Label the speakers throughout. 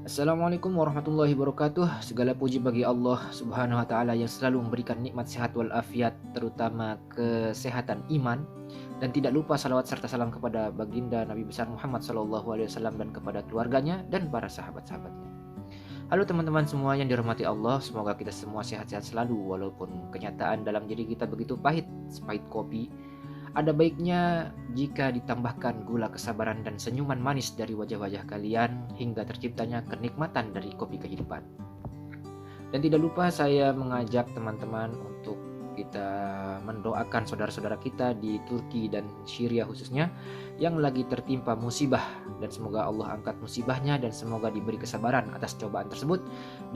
Speaker 1: Assalamualaikum warahmatullahi wabarakatuh. Segala puji bagi Allah Subhanahu wa taala yang selalu memberikan nikmat sehat walafiat, terutama kesehatan iman, dan tidak lupa salawat serta salam kepada baginda Nabi besar Muhammad sallallahu alaihi wasallam dan kepada keluarganya dan para sahabat-sahabatnya. Halo teman-teman semua yang dirahmati Allah, semoga kita semua sehat-sehat selalu walaupun kenyataan dalam diri kita begitu pahit, sepahit kopi. Ada baiknya jika ditambahkan gula kesabaran dan senyuman manis dari wajah-wajah kalian hingga terciptanya kenikmatan dari kopi kehidupan. Dan tidak lupa saya mengajak teman-teman untuk kita mendoakan saudara-saudara kita di Turki dan Syria khususnya yang lagi tertimpa musibah, dan semoga Allah angkat musibahnya dan semoga diberi kesabaran atas cobaan tersebut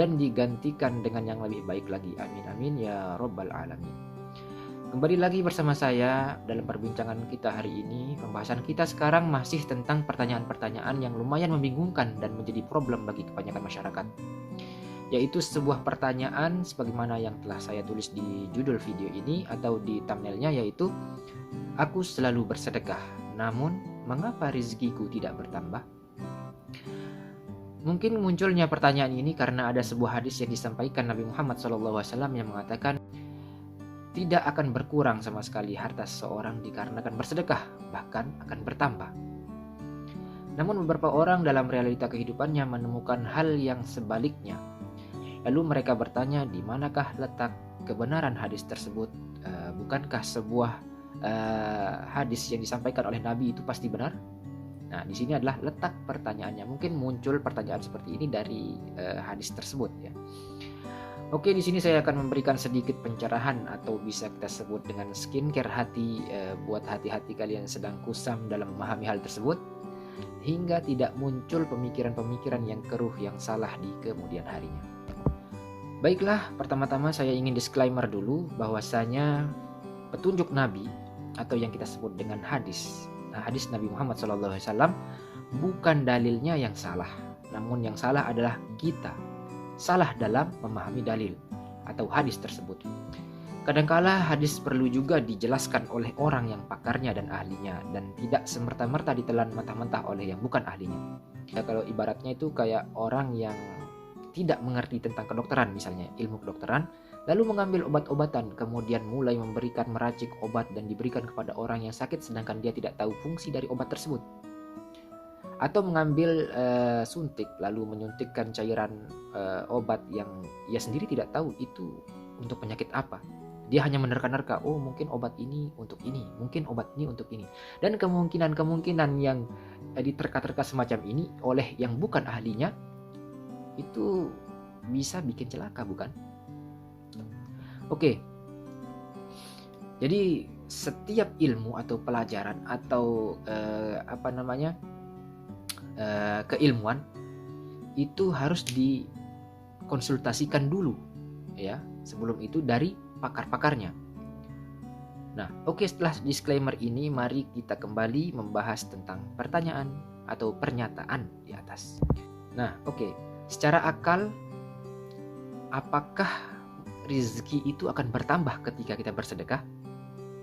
Speaker 1: dan digantikan dengan yang lebih baik lagi. Amin amin ya robbal alamin. Kembali lagi bersama saya dalam perbincangan kita hari ini. Pembahasan kita sekarang masih tentang pertanyaan-pertanyaan yang lumayan membingungkan dan menjadi problem bagi kebanyakan masyarakat, yaitu sebuah pertanyaan sebagaimana yang telah saya tulis di judul video ini atau di thumbnailnya, yaitu aku selalu bersedekah, namun mengapa rezekiku tidak bertambah? Mungkin munculnya pertanyaan ini karena ada sebuah hadis yang disampaikan Nabi Muhammad SAW yang mengatakan tidak akan berkurang sama sekali harta seseorang dikarenakan bersedekah, bahkan akan bertambah. Namun beberapa orang dalam realita kehidupannya menemukan hal yang sebaliknya. Lalu mereka bertanya, di manakah letak kebenaran hadis tersebut? Bukankah sebuah hadis yang disampaikan oleh Nabi itu pasti benar? Nah, di sini adalah letak pertanyaannya. Mungkin muncul pertanyaan seperti ini dari hadis tersebut, ya. Oke, di sini saya akan memberikan sedikit pencerahan atau bisa kita sebut dengan skincare hati buat hati-hati kalian sedang kusam dalam memahami hal tersebut, hingga tidak muncul pemikiran-pemikiran yang keruh yang salah di kemudian harinya. Baiklah, pertama-tama saya ingin disclaimer dulu bahwasanya petunjuk Nabi atau yang kita sebut dengan hadis, hadis Nabi Muhammad SAW bukan dalilnya yang salah, namun yang salah adalah kita salah dalam memahami dalil atau hadis tersebut. Kadangkala hadis perlu juga dijelaskan oleh orang yang pakarnya dan ahlinya, dan tidak semerta-merta ditelan mentah-mentah oleh yang bukan ahlinya. Ya, kalau ibaratnya itu kayak orang yang tidak mengerti tentang kedokteran, misalnya ilmu kedokteran, lalu mengambil obat-obatan, kemudian mulai memberikan meracik obat dan diberikan kepada orang yang sakit sedangkan dia tidak tahu fungsi dari obat tersebut. Atau mengambil suntik lalu menyuntikkan cairan obat yang ia sendiri tidak tahu itu untuk penyakit apa. Dia hanya menerka-nerka, oh mungkin obat ini untuk ini, mungkin obat ini untuk ini. Dan kemungkinan-kemungkinan yang diterka-terka semacam ini oleh yang bukan ahlinya itu bisa bikin celaka, bukan? Oke. Jadi setiap ilmu atau pelajaran atau keilmuan itu harus dikonsultasikan dulu, ya, sebelum itu dari pakar-pakarnya. Nah, oke, setelah disclaimer ini mari kita kembali membahas tentang pertanyaan atau pernyataan di atas. Nah, oke, secara akal apakah rezeki itu akan bertambah ketika kita bersedekah?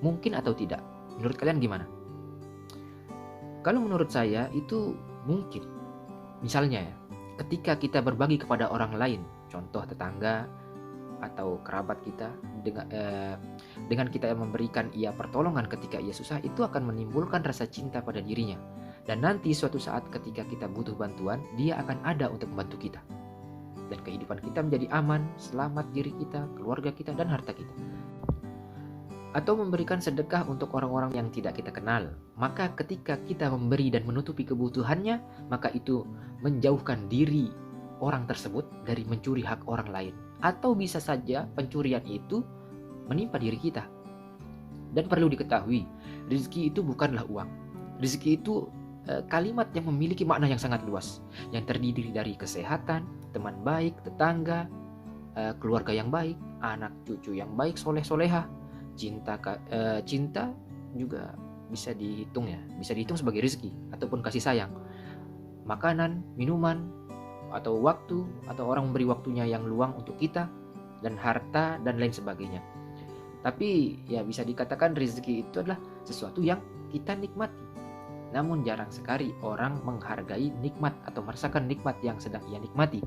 Speaker 1: Mungkin atau tidak? Menurut kalian gimana? Kalau menurut saya itu mungkin. Misalnya ya, ketika kita berbagi kepada orang lain, contoh tetangga atau kerabat kita, dengan kita memberikan ia pertolongan ketika ia susah, itu akan menimbulkan rasa cinta pada dirinya. Dan nanti suatu saat ketika kita butuh bantuan, dia akan ada untuk membantu kita. Dan kehidupan kita menjadi aman, selamat diri kita, keluarga kita, dan harta kita. Atau memberikan sedekah untuk orang-orang yang tidak kita kenal, maka ketika kita memberi dan menutupi kebutuhannya, maka itu menjauhkan diri orang tersebut dari mencuri hak orang lain. Atau bisa saja pencurian itu menimpa diri kita. Dan perlu diketahui, rezeki itu bukanlah uang. Rezeki itu kalimat yang memiliki makna yang sangat luas, yang terdiri dari kesehatan, teman baik, tetangga, keluarga yang baik, anak cucu yang baik, soleh-solehah. Cinta juga bisa dihitung, ya, bisa dihitung sebagai rezeki ataupun kasih sayang. Makanan, minuman, atau waktu, atau orang memberi waktunya yang luang untuk kita, dan harta dan lain sebagainya. Tapi ya bisa dikatakan rezeki itu adalah sesuatu yang kita nikmati. Namun jarang sekali orang menghargai nikmat atau merasakan nikmat yang sedang ia nikmati.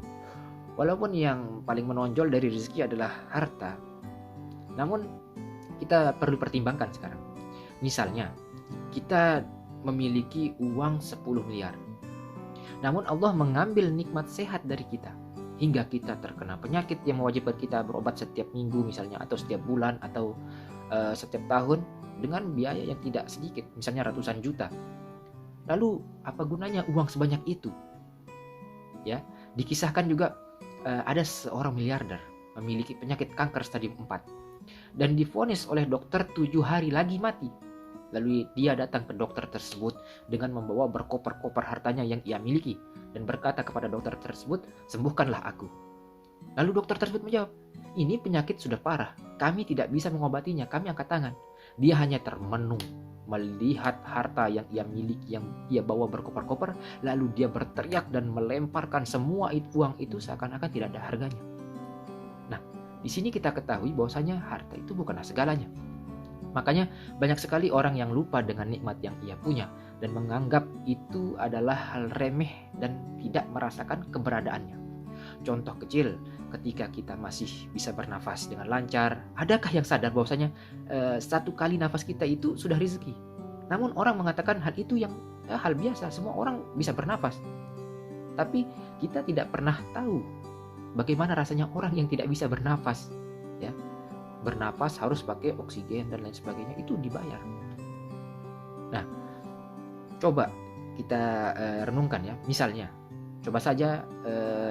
Speaker 1: Walaupun yang paling menonjol dari rezeki adalah harta, namun kita perlu pertimbangkan sekarang. Misalnya, kita memiliki uang 10 miliar. Namun Allah mengambil nikmat sehat dari kita, hingga kita terkena penyakit yang mewajibkan kita berobat setiap minggu misalnya, atau setiap bulan, atau setiap tahun dengan biaya yang tidak sedikit, misalnya ratusan juta. Lalu apa gunanya uang sebanyak itu? Ya, dikisahkan juga ada seorang miliarder memiliki penyakit kanker stadium 4 dan divonis oleh dokter 7 hari lagi mati. Lalu dia datang ke dokter tersebut dengan membawa berkoper-koper hartanya yang ia miliki dan berkata kepada dokter tersebut, "Sembuhkanlah aku." Lalu dokter tersebut menjawab, "Ini penyakit sudah parah, kami tidak bisa mengobatinya, kami angkat tangan." Dia hanya termenung melihat harta yang ia miliki, yang ia bawa berkoper-koper, lalu dia berteriak dan melemparkan semua uang itu seakan-akan tidak ada harganya. Nah, di sini kita ketahui bahwasanya harta itu bukanlah segalanya. Makanya banyak sekali orang yang lupa dengan nikmat yang ia punya dan menganggap itu adalah hal remeh dan tidak merasakan keberadaannya. Contoh kecil, ketika kita masih bisa bernafas dengan lancar, adakah yang sadar bahwasanya satu kali nafas kita itu sudah rezeki? Namun orang mengatakan hal itu yang hal biasa, semua orang bisa bernafas. Tapi kita tidak pernah tahu bagaimana rasanya orang yang tidak bisa bernafas, ya. Bernafas harus pakai oksigen dan lain sebagainya, itu dibayar. Nah, coba kita renungkan ya. Misalnya, coba saja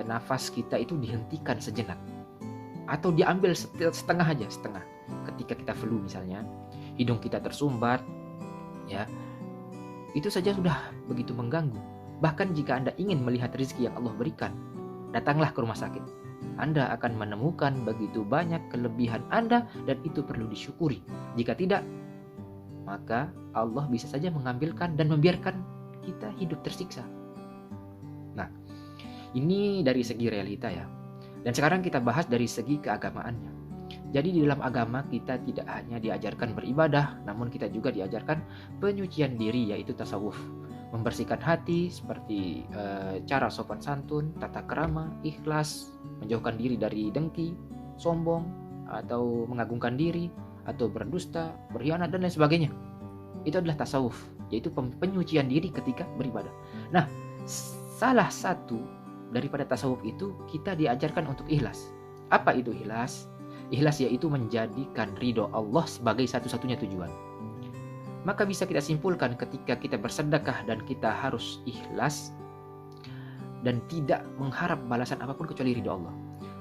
Speaker 1: nafas kita itu dihentikan sejenak atau diambil setengah aja, setengah. Ketika kita flu misalnya, hidung kita tersumbat, ya, itu saja sudah begitu mengganggu. Bahkan jika Anda ingin melihat rezeki yang Allah berikan, datanglah ke rumah sakit. Anda akan menemukan begitu banyak kelebihan Anda dan itu perlu disyukuri. Jika tidak, maka Allah bisa saja mengambilkan dan membiarkan kita hidup tersiksa. Nah, ini dari segi realita ya. Dan sekarang kita bahas dari segi keagamaannya. Jadi di dalam agama kita tidak hanya diajarkan beribadah, namun kita juga diajarkan penyucian diri, yaitu tasawuf. Membersihkan hati seperti cara sopan santun, tata krama, ikhlas, menjauhkan diri dari dengki, sombong, atau mengagungkan diri, atau berdusta, berkhianat, dan lain sebagainya. Itu adalah tasawuf, yaitu penyucian diri ketika beribadah. Nah, salah satu daripada tasawuf itu kita diajarkan untuk ikhlas. Apa itu ikhlas? Ikhlas yaitu menjadikan ridho Allah sebagai satu-satunya tujuan. Maka bisa kita simpulkan ketika kita bersedekah dan kita harus ikhlas dan tidak mengharap balasan apapun kecuali ridho Allah.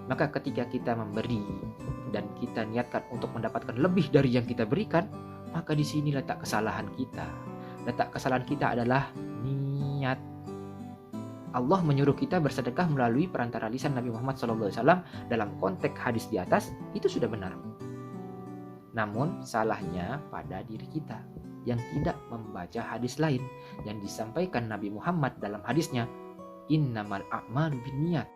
Speaker 1: Maka ketika kita memberi dan kita niatkan untuk mendapatkan lebih dari yang kita berikan, maka di sini letak kesalahan kita. Letak kesalahan kita adalah niat. Allah menyuruh kita bersedekah melalui perantara lisan Nabi Muhammad SAW dalam konteks hadis di atas, itu sudah benar. Namun salahnya pada diri kita yang tidak membaca hadis lain yang disampaikan Nabi Muhammad dalam hadisnya, innamal a'malu binniyat.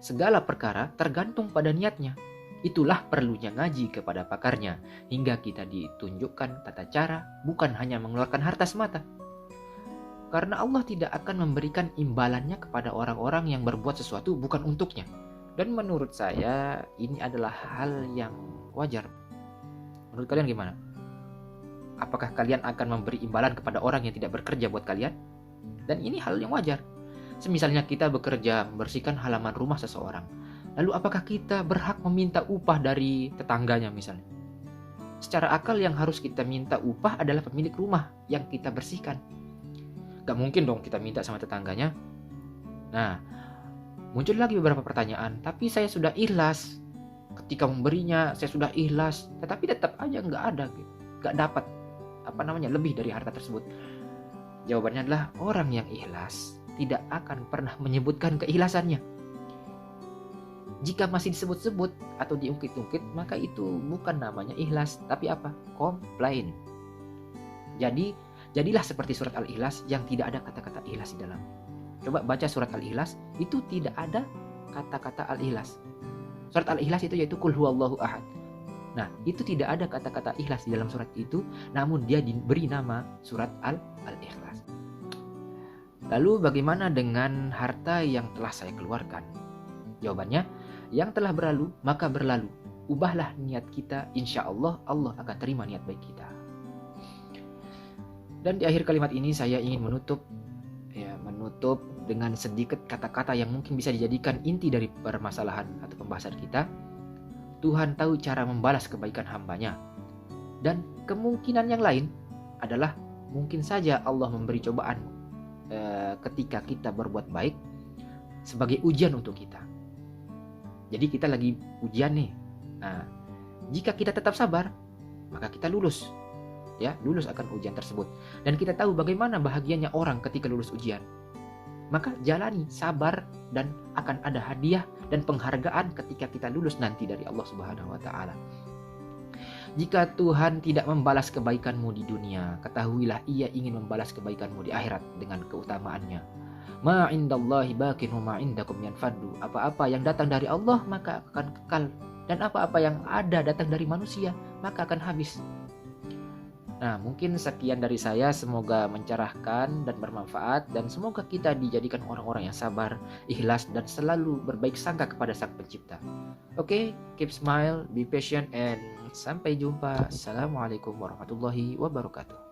Speaker 1: Segala perkara tergantung pada niatnya. Itulah perlunya ngaji kepada pakarnya, hingga kita ditunjukkan tata cara, bukan hanya mengeluarkan harta semata. Karena Allah tidak akan memberikan imbalannya kepada orang-orang yang berbuat sesuatu bukan untuknya. Dan menurut saya ini adalah hal yang wajar. Menurut kalian gimana? Apakah kalian akan memberi imbalan kepada orang yang tidak bekerja buat kalian? Dan ini hal yang wajar. Semisalnya kita bekerja membersihkan halaman rumah seseorang, lalu apakah kita berhak meminta upah dari tetangganya misalnya? Secara akal yang harus kita minta upah adalah pemilik rumah yang kita bersihkan. Gak mungkin dong kita minta sama tetangganya. Nah, muncul lagi beberapa pertanyaan. Tapi saya sudah ikhlas. Ketika memberinya saya sudah ikhlas, tetapi tetap aja gak ada, gak dapat lebih dari harta tersebut. Jawabannya adalah orang yang ikhlas tidak akan pernah menyebutkan keikhlasannya. Jika masih disebut-sebut atau diungkit-ungkit, maka itu bukan namanya ikhlas, tapi apa? Komplain. Jadilah seperti surat Al-Ikhlas yang tidak ada kata-kata ikhlas di dalam. Coba baca surat Al-Ikhlas, itu tidak ada kata-kata Al-Ikhlas. Surat Al-Ikhlas itu yaitu Qul huwallahu ahad. Nah, itu tidak ada kata-kata ikhlas di dalam surat itu, namun dia diberi nama surat Al-Ikhlas. Lalu bagaimana dengan harta yang telah saya keluarkan? Jawabannya, yang telah berlalu maka berlalu. Ubahlah niat kita, insya Allah Allah akan terima niat baik kita. Dan di akhir kalimat ini saya ingin menutup dengan sedikit kata-kata yang mungkin bisa dijadikan inti dari permasalahan atau pembahasan kita. Tuhan tahu cara membalas kebaikan hambanya. Dan kemungkinan yang lain adalah mungkin saja Allah memberi cobaan ketika kita berbuat baik sebagai ujian untuk kita. Jadi kita lagi ujian nih. Nah, jika kita tetap sabar, maka kita lulus. Ya, lulus akan ujian tersebut. Dan kita tahu bagaimana bahagianya orang ketika lulus ujian. Maka jalani, sabar, dan akan ada hadiah dan penghargaan ketika kita lulus nanti dari Allah Subhanahu wa taala. Jika Tuhan tidak membalas kebaikanmu di dunia, ketahuilah Ia ingin membalas kebaikanmu di akhirat dengan keutamaannya. Ma indallahi baqin wa ma indakum yanfaddu. Apa-apa yang datang dari Allah maka akan kekal, dan apa-apa yang ada datang dari manusia maka akan habis. Nah, mungkin sekian dari saya, semoga mencerahkan dan bermanfaat, dan semoga kita dijadikan orang-orang yang sabar, ikhlas, dan selalu berbaik sangka kepada Sang Pencipta. Oke, keep smile, be patient, and sampai jumpa. Assalamualaikum warahmatullahi wabarakatuh.